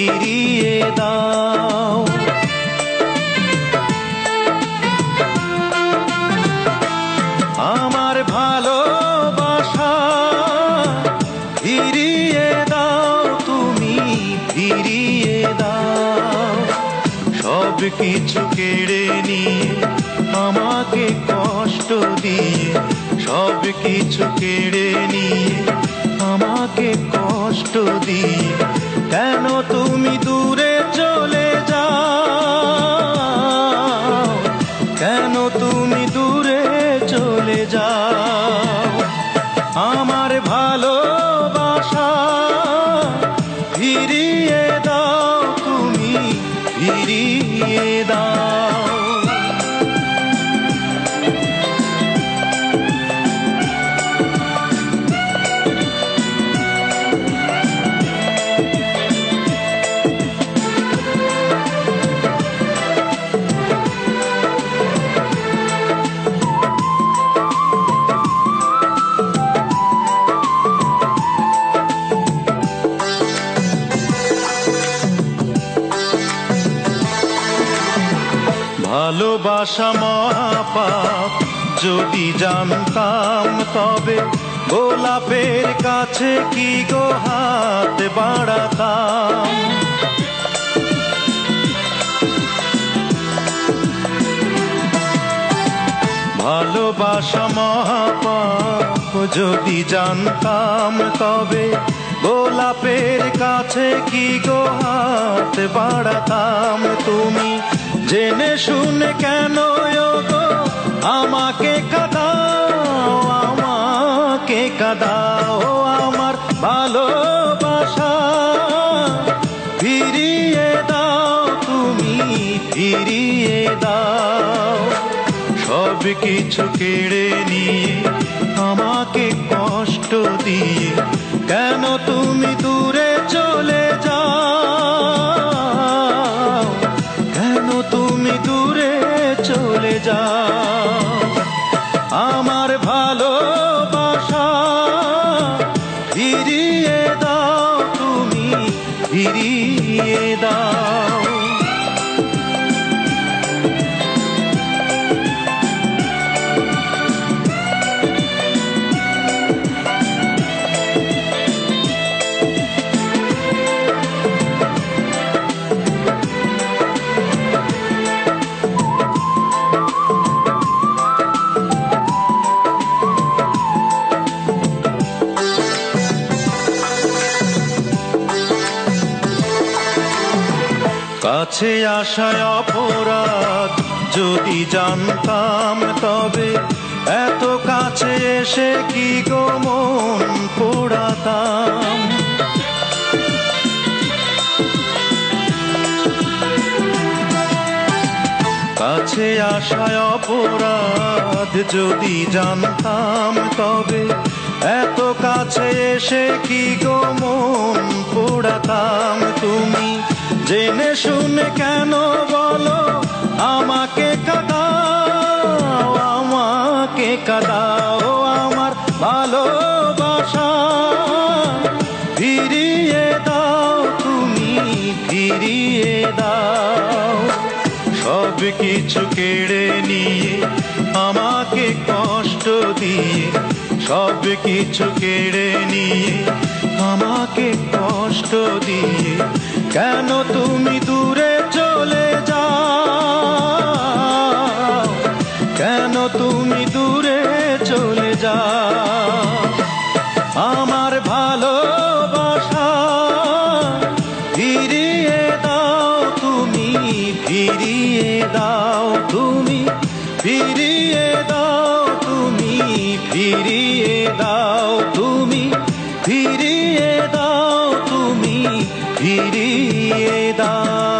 ফিরিয়ে দাও। আমার ভালোবাসা ফিরিয়ে দাও, তুমি ফিরিয়ে দাও। সব কিছু কেড়ে নিয়ে আমাকে কষ্ট দিয়ে, সব কিছু কেড়ে নিয়ে আমাকে কষ্ট দিয়ে, কেন তুমি দূরে চলে যাও, কেন তুমি দূরে চলে যাও। আমার ভালোবাসা ফিরিয়ে দাও, তুমি ফিরিয়ে দাও। ভালোবাসা মহাপাপ, যদি জানতাম তবে গোলাপের কাছে কি গো হাত বাড়াতাম। ভালোবাসা মহাপাপ, যদি জানতাম তবে গোলাপের কাছে কি গো হাত বাড়াতাম। তুমি জেনে শুনে কেন গো আমাকে কাঁদাও, আমাকে কাঁদাও। আমার ভালোবাসা ফিরিয়ে দাও, তুমি ফিরিয়ে দাও। সব কিছু কেড়ে নিয়ে আমাকে কষ্ট দিয়ে, কেন তুমি দূরে চলে যাও, কেন তুমি দূরে চলে যাও। আমার ভালোবাসা ফিরিয়ে দাও, তুমি ফিরিয়ে দাও। কাছে আসায় অপরাধ, যদি জানতাম তবে এত কাছে এসে কি গো মন পোড়াতাম। কাছে আসায় অপরাধ, যদি জানতাম তবে এত কাছে এসে কি গো মন পোড়াতাম। তুমি জেনে শুনে কেন বলো আমাকে কাঁদাও, আমাকে কাঁদাও। আমার ভালোবাসা ফিরিয়ে দাও, তুমি ফিরিয়ে দাও। সব কিছু কেড়ে নিয়ে আমাকে কষ্ট দিয়ে, সব কিছু কেড়ে নিয়ে আমাকে কষ্ট দিয়ে, কেন তুমি দূরে চলে যাও, কেন তুমি দূরে চলে যাও। আমার ভালোবাসা ফিরিয়ে দাও, তুমি ফিরিয়ে দাও, তুমি ফিরিয়ে দাও, তুমি ফিরিয়ে দাও, তুমি ফিরিয়ে দাও, তুমি ফিরিয়ে দাও।